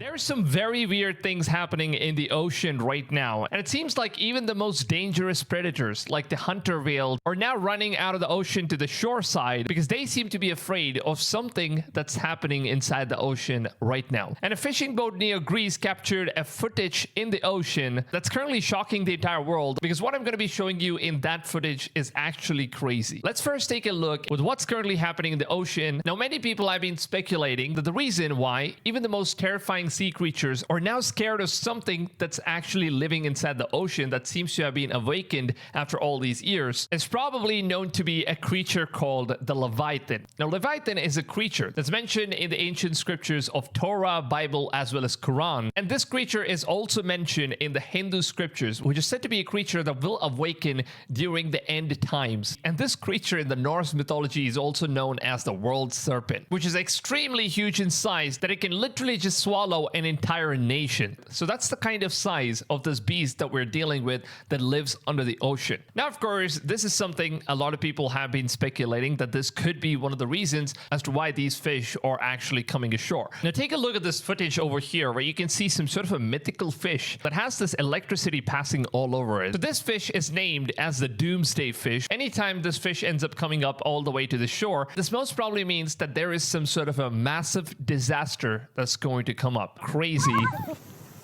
There's some very weird things happening in the ocean right now, and it seems like even the most dangerous predators, like the hunter whale, are now running out of the ocean to the shore side because they seem to be afraid of something that's happening inside the ocean right now. And a fishing boat near Greece captured a footage in the ocean that's currently shocking the entire world, because what I'm going to be showing you in that footage is actually crazy. Let's first take a look with what's currently happening in the ocean. Now, many people have been speculating that the reason why even the most terrifying sea creatures are now scared of something that's actually living inside the ocean that seems to have been awakened after all these years is probably known to be a creature called the Leviathan. Now, Leviathan is a creature that's mentioned in the ancient scriptures of Torah, Bible, as well as Quran. And this creature is also mentioned in the Hindu scriptures, which is said to be a creature that will awaken during the end times. And this creature in the Norse mythology is also known as the world serpent, which is extremely huge in size that it can literally just swallow an entire nation. So that's the kind of size of this beast that we're dealing with that lives under the ocean. Now, of course, this is something a lot of people have been speculating that this could be one of the reasons as to why these fish are actually coming ashore. Now, take a look at this footage over here where you can see some sort of a mythical fish that has this electricity passing all over it. So this fish is named as the doomsday fish. Anytime this fish ends up coming up all the way to the shore, this most probably means that there is some sort of a massive disaster that's going to come up. Crazy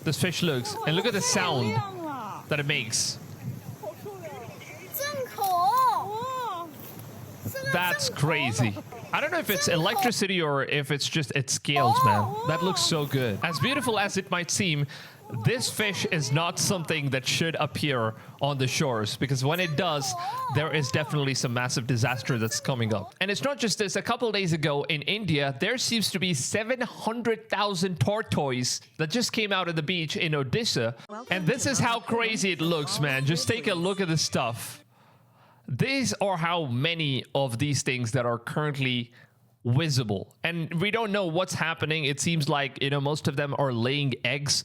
this fish looks, and look at the sound that it makes. That's crazy. I don't know if it's electricity or if it's just its scales, man. That looks so good. As beautiful as it might seem, this fish is not something that should appear on the shores, because when it does, there is definitely some massive disaster that's coming up. And it's not just this. A couple days ago in India, there seems to be 700,000 tortoise that just came out of the beach in Odisha. And this is how crazy it looks, man. Just take a look at this stuff. These are how many of these things that are currently visible, and we don't know what's happening. It seems like, you know, most of them are laying eggs.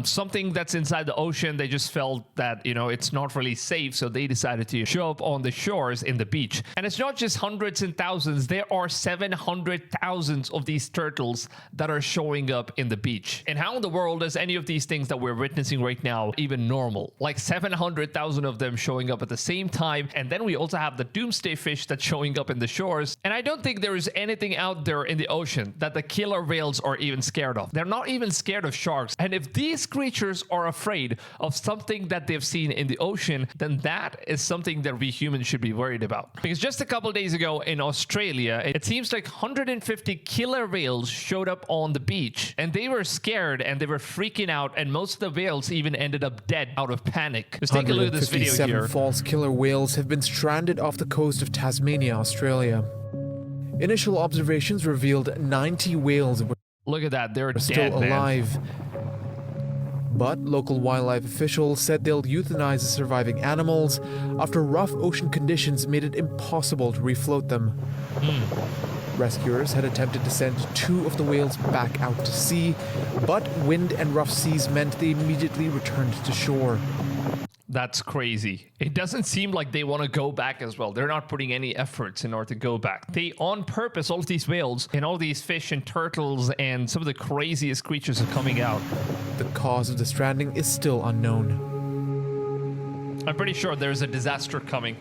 Something that's inside the ocean, they just felt that, you know, it's not really safe, so they decided to show up on the shores in the beach. And it's not just hundreds and thousands. There are 700,000 of these turtles that are showing up in the beach. And how in the world is any of these things that we're witnessing right now even normal? Like 700,000 of them showing up at the same time. And then we also have the doomsday fish that's showing up in the shores. And I don't think there is anything out there in the ocean that the killer whales are even scared of. They're not even scared of sharks. And if these creatures are afraid of something that they've seen in the ocean, then that is something that we humans should be worried about. Because just a couple days ago in Australia, it seems like 150 killer whales showed up on the beach, and they were scared and they were freaking out, and most of the whales even ended up dead out of panic. Let's take a look at this video here. 157 false killer whales have been stranded off the coast of Tasmania, Australia. Initial observations revealed 90 whales were Look at that, they're still dead, alive. But local wildlife officials said they'll euthanize the surviving animals after rough ocean conditions made it impossible to refloat them. Rescuers had attempted to send 2 of the whales back out to sea, but wind and rough seas meant they immediately returned to shore. That's crazy. It doesn't seem like they want to go back as well. They're not putting any efforts in order to go back. They, on purpose, all of these whales and all these fish and turtles and some of the craziest creatures are coming out. The cause of the stranding is still unknown. I'm pretty sure there's a disaster coming.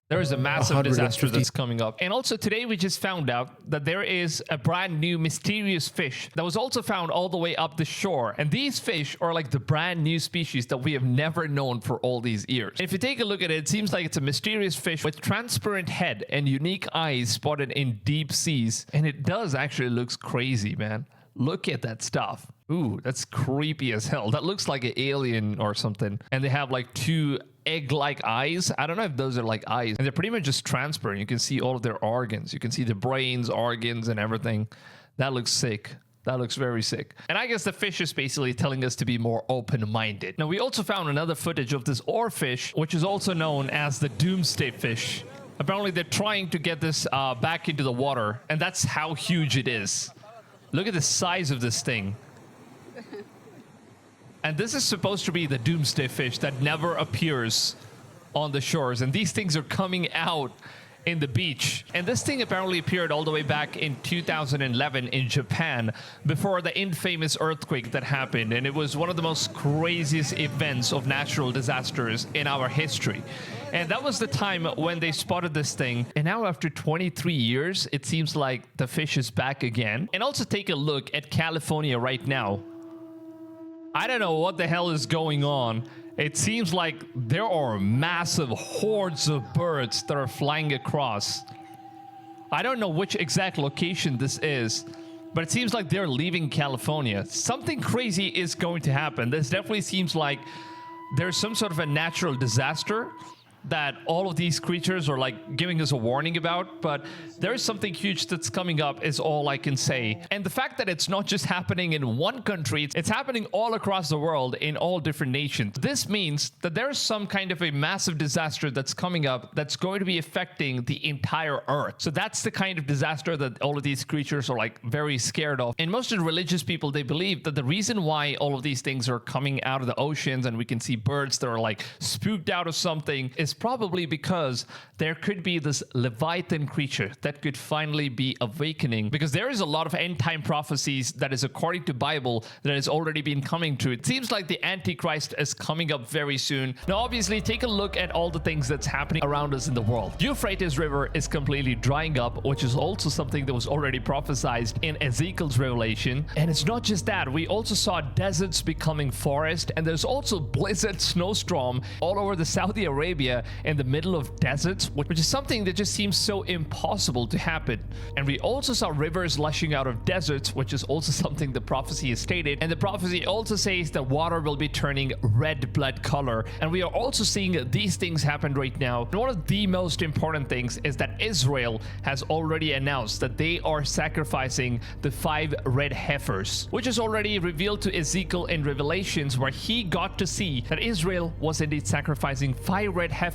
There is a massive disaster that's coming up. And also today we just found out that there is a brand new mysterious fish that was also found all the way up the shore. And these fish are like the brand new species that we have never known for all these years. And if you take a look at it, it seems like it's a mysterious fish with transparent head and unique eyes spotted in deep seas. And it does actually looks crazy, man. Look at that stuff. Ooh, that's creepy as hell. That looks like an alien or something. And they have like 2 egg-like eyes. I don't know if those are like eyes. And they're pretty much just transparent. You can see all of their organs. You can see the brains, organs, and everything. That looks sick. That looks very sick. And I guess the fish is basically telling us to be more open-minded. Now, we also found another footage of this oarfish, which is also known as the doomsday fish. Apparently, they're trying to get this back into the water. And that's how huge it is. Look at the size of this thing. And this is supposed to be the doomsday fish that never appears on the shores. And these things are coming out in the beach. And this thing apparently appeared all the way back in 2011 in Japan before the infamous earthquake that happened. And it was one of the most craziest events of natural disasters in our history. And that was the time when they spotted this thing. And now after 23 years, it seems like the fish is back again. And also take a look at California right now. I don't know what the hell is going on. It seems like there are massive hordes of birds that are flying across. I don't know which exact location this is, but it seems like they're leaving California. Something crazy is going to happen. This definitely seems like there's some sort of a natural disaster that all of these creatures are like giving us a warning about, but there's something huge that's coming up is all I can say. And the fact that it's not just happening in one country, it's happening all across the world in all different nations. This means that there's some kind of a massive disaster that's coming up that's going to be affecting the entire earth. So that's the kind of disaster that all of these creatures are like very scared of. And most of the religious people, they believe that the reason why all of these things are coming out of the oceans and we can see birds that are like spooked out of something is probably because there could be this Leviathan creature that could finally be awakening, because there is a lot of end time prophecies that is according to Bible that has already been coming true. It seems like the Antichrist is coming up very soon. Now obviously take a look at all the things that's happening around us in the world. Euphrates River is completely drying up, which is also something that was already prophesied in Ezekiel's revelation. And it's not just that, we also saw deserts becoming forest, and there's also blizzard snowstorm all over the Saudi Arabia in the middle of deserts, which is something that just seems so impossible to happen. And we also saw rivers lushing out of deserts, which is also something the prophecy has stated. And the prophecy also says that water will be turning red blood color. And we are also seeing these things happen right now. And one of the most important things is that Israel has already announced that they are sacrificing the 5 red heifers, which is already revealed to Ezekiel in Revelations, where he got to see that Israel was indeed sacrificing 5 red heifers,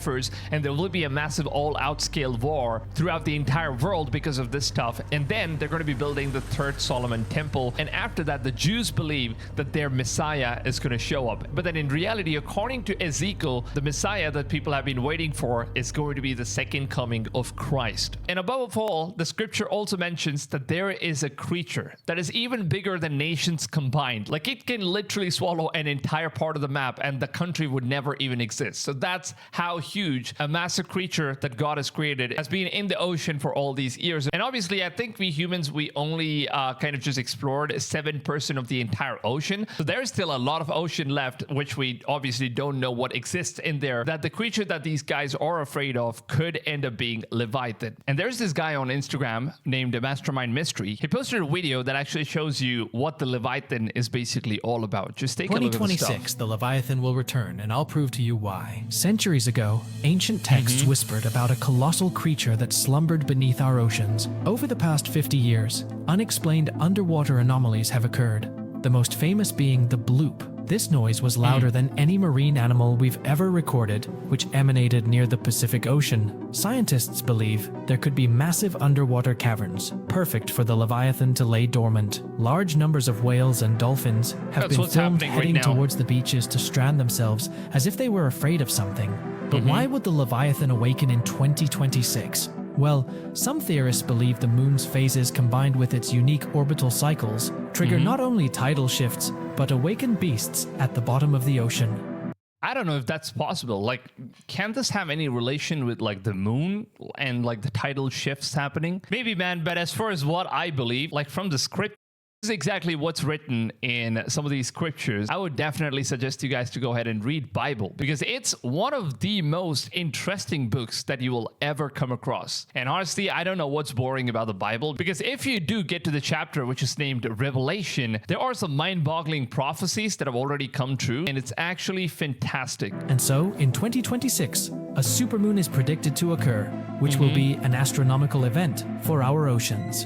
and there will be a massive all-out scale war throughout the entire world because of this stuff. And then they're going to be building the 3rd Solomon temple, and after that the Jews believe that their Messiah is going to show up. But then in reality, according to Ezekiel, the Messiah that people have been waiting for is going to be the second coming of Christ. And above all, the scripture also mentions that there is a creature that is even bigger than nations combined. Like, it can literally swallow an entire part of the map and the country would never even exist. So that's how huge a massive creature that God has created has been in the ocean for all these years. And obviously I think we humans, we only kind of just explored 7% of the entire ocean. So there's still a lot of ocean left, which we obviously don't know what exists in there, that the creature that these guys are afraid of could end up being Leviathan. And there's this guy on Instagram named Mastermind Mystery. He posted a video that actually shows you what the Leviathan is basically all about. Just take a look at the stuff. 2026, the Leviathan will return, and I'll prove to you why. Centuries ago, ancient texts whispered about a colossal creature that slumbered beneath our oceans. Over the past 50 years, unexplained underwater anomalies have occurred, the most famous being the bloop. This noise was louder than any marine animal we've ever recorded, which emanated near the Pacific Ocean. Scientists believe there could be massive underwater caverns, perfect for the Leviathan to lay dormant. Large numbers of whales and dolphins have been filmed heading towards the beaches to strand themselves as if they were afraid of something. But why would the Leviathan awaken in 2026? Well, some theorists believe the moon's phases combined with its unique orbital cycles trigger not only tidal shifts, but awaken beasts at the bottom of the ocean. I don't know if that's possible. Like, can this have any relation with like the moon and like the tidal shifts happening? Maybe, man, but as far as what I believe, like from the script, is exactly what's written in some of these scriptures. I would definitely suggest you guys to go ahead and read Bible, because it's one of the most interesting books that you will ever come across. And honestly, I don't know what's boring about the Bible, because if you do get to the chapter which is named Revelation, there are some mind-boggling prophecies that have already come true, and it's actually fantastic. And so, in 2026, a supermoon is predicted to occur, which will be an astronomical event for our oceans.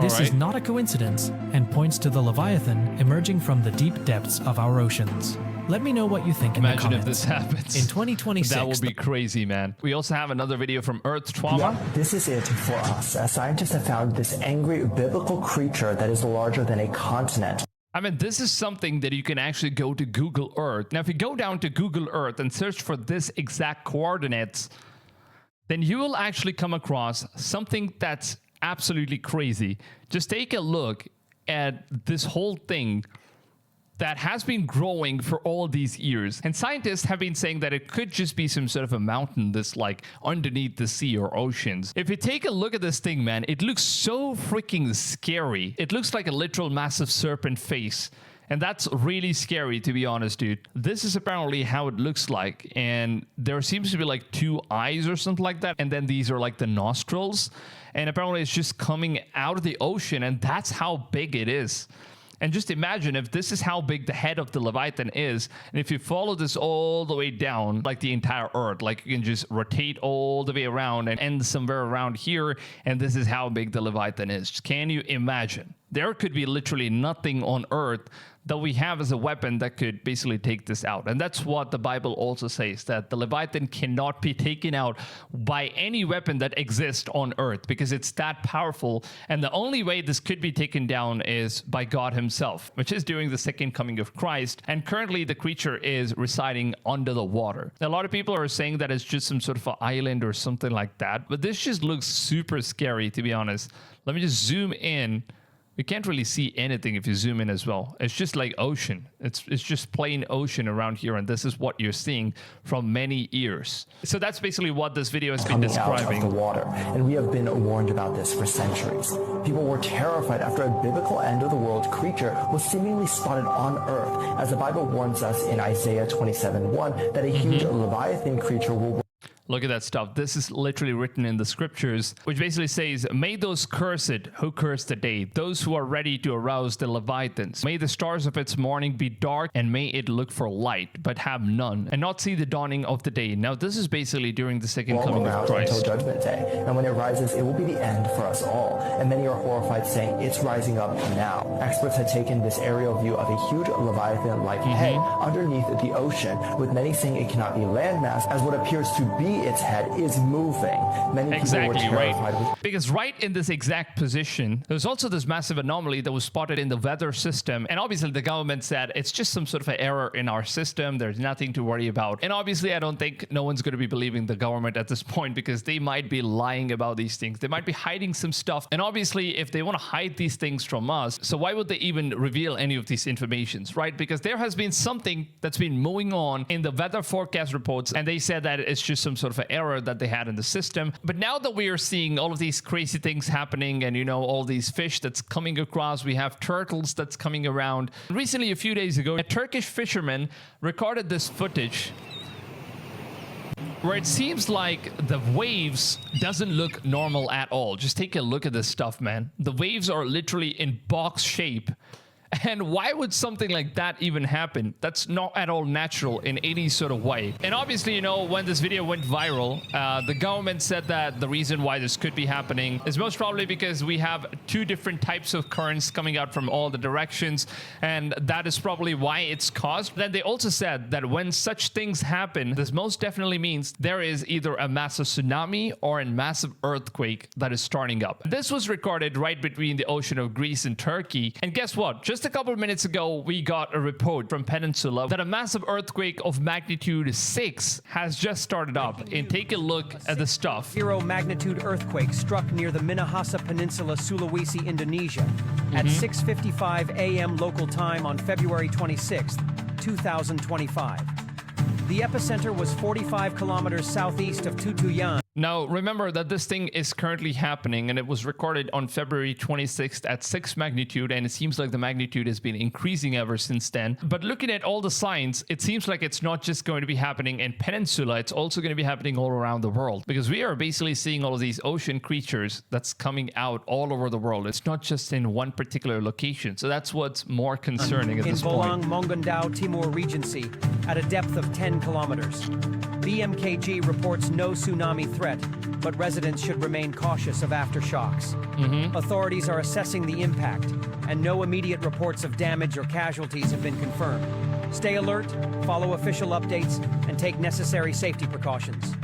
This is not a coincidence and points to the Leviathan emerging from the deep depths of our oceans. Let me know what you think in the comments. Imagine if this happens. In 2026. That would be crazy, man. We also have another video from Earth Trauma. Yeah, this is it for us. Scientists have found this angry biblical creature that is larger than a continent. I mean, this is something that you can actually go to Google Earth. Now, if you go down to Google Earth and search for this exact coordinates, then you will actually come across something that's absolutely crazy. Just take a look at this whole thing that has been growing for all these years. And scientists have been saying that it could just be some sort of a mountain that's like underneath the sea or oceans. If you take a look at this thing, man, it looks so freaking scary. It looks like a literal massive serpent face. And that's really scary, to be honest, dude. This is apparently how it looks like. And there seems to be like 2 eyes or something like that. And then these are like the nostrils. And apparently it's just coming out of the ocean. And that's how big it is. And just imagine if this is how big the head of the Leviathan is, and if you follow this all the way down, like the entire Earth, like you can just rotate all the way around and end somewhere around here, and this is how big the Leviathan is. Can you imagine? There could be literally nothing on Earth that we have as a weapon that could basically take this out. And that's what the Bible also says, that the Leviathan cannot be taken out by any weapon that exists on Earth, because it's that powerful. And the only way this could be taken down is by God himself, which is during the second coming of Christ. And currently the creature is residing under the water. A lot of people are saying that it's just some sort of an island or something like that, but this just looks super scary, to be honest. Let me just zoom in. You can't really see anything if you zoom in as well. It's just like ocean. It's just plain ocean around here, and this is what you're seeing from many years. So that's basically what this video has been describing. Out of the water, and we have been warned about this for centuries. People were terrified after a biblical end-of-the-world creature was seemingly spotted on Earth, as the Bible warns us in Isaiah 27:1 that a huge Leviathan creature will... Look at that stuff. This is literally written in the scriptures, which basically says, may those cursed who curse the day, those who are ready to arouse the Leviathans. May the stars of its morning be dark, and may it look for light, but have none, and not see the dawning of the day. Now, this is basically during the second coming of Christ. Until Judgment Day. And when it rises, it will be the end for us all. And many are horrified, saying, it's rising up now. Experts had taken this aerial view of a huge Leviathan-like head underneath the ocean, with many saying it cannot be landmass, as what appears to be its head is moving. Many people were terrified. Because right in this exact position, there's also this massive anomaly that was spotted in the weather system. And obviously the government said it's just some sort of an error in our system. There's nothing to worry about. And obviously I don't think no one's going to be believing the government at this point, because they might be lying about these things. They might be hiding some stuff. And obviously if they want to hide these things from us, so why would they even reveal any of these informations, right? Because there has been something that's been moving on in the weather forecast reports, and they said that it's just some sort of an error that they had in the system. But now that we are seeing all of these crazy things happening, and you know, all these fish that's coming across, we have turtles that's coming around. Recently, a few days ago, a Turkish fisherman recorded this footage where it seems like the waves doesn't look normal at all. Just take a look at this stuff, man. The waves are literally in box shape. And why would something like that even happen? That's not at all natural in any sort of way. And obviously, you know, when this video went viral, the government said that the reason why this could be happening is most probably because we have 2 different types of currents coming out from all the directions, and that is probably why it's caused. Then they also said that when such things happen, this most definitely means there is either a massive tsunami or a massive earthquake that is starting up. This was recorded right between the ocean of Greece and Turkey. And guess what? Just a couple of minutes ago, we got a report from Peninsula that a massive earthquake of magnitude 6 has just started up. And take a look at the stuff. 0 magnitude earthquake struck near the Minahasa Peninsula, Sulawesi, Indonesia at 6:55 a.m. local time on February 26, 2025. The epicenter was 45 kilometers southeast of Tutuyan. Now, remember that this thing is currently happening, and it was recorded on February 26th at 6 magnitude, and it seems like the magnitude has been increasing ever since then. But looking at all the signs, it seems like it's not just going to be happening in Peninsula, it's also going to be happening all around the world, because we are basically seeing all of these ocean creatures that's coming out all over the world. It's not just in one particular location, so that's what's more concerning at this point. In Bolang, Monggondao, Timor Regency, at a depth of 10 kilometers. BMKG reports no tsunami threat, but residents should remain cautious of aftershocks. Authorities are assessing the impact, and no immediate reports of damage or casualties have been confirmed. Stay alert, follow official updates, and take necessary safety precautions.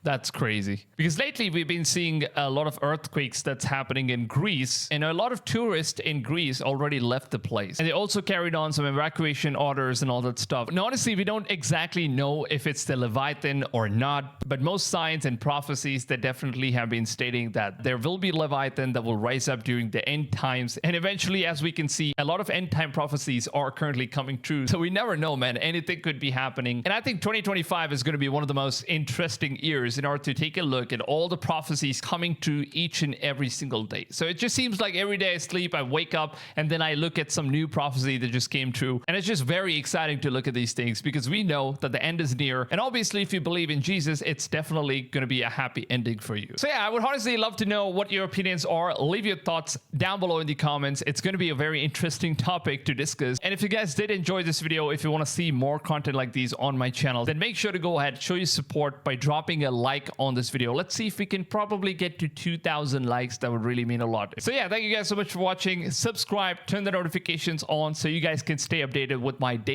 That's crazy. Because lately we've been seeing a lot of earthquakes that's happening in Greece, and a lot of tourists in Greece already left the place. And they also carried on some evacuation orders and all that stuff. And honestly, we don't exactly know if it's the Leviathan or not, but most signs and prophecies that definitely have been stating that there will be Leviathan that will rise up during the end times. And eventually, as we can see, a lot of end time prophecies are currently coming true. So we never know, man. Anything could be happening. And I think 2025 is going to be one of the most interesting years in order to take a look at all the prophecies coming true each and every single day. So it just seems like every day I sleep, I wake up, and then I look at some new prophecy that just came true. And it's just very exciting to look at these things because we know that the end is near. And obviously, if you believe in Jesus, it's definitely going to be a happy ending for you. So yeah, I would honestly love to know what your opinions are. Leave your thoughts down below in the comments. It's going to be a very interesting topic to discuss. And if you guys did enjoy this video, if you want to see more content like these on my channel, then make sure to go ahead, show your support by dropping a like on this video. Let's see if we can probably get to 2,000 likes. That would really mean a lot. So yeah, thank you guys so much for watching. Subscribe, turn the notifications on so you guys can stay updated with my daily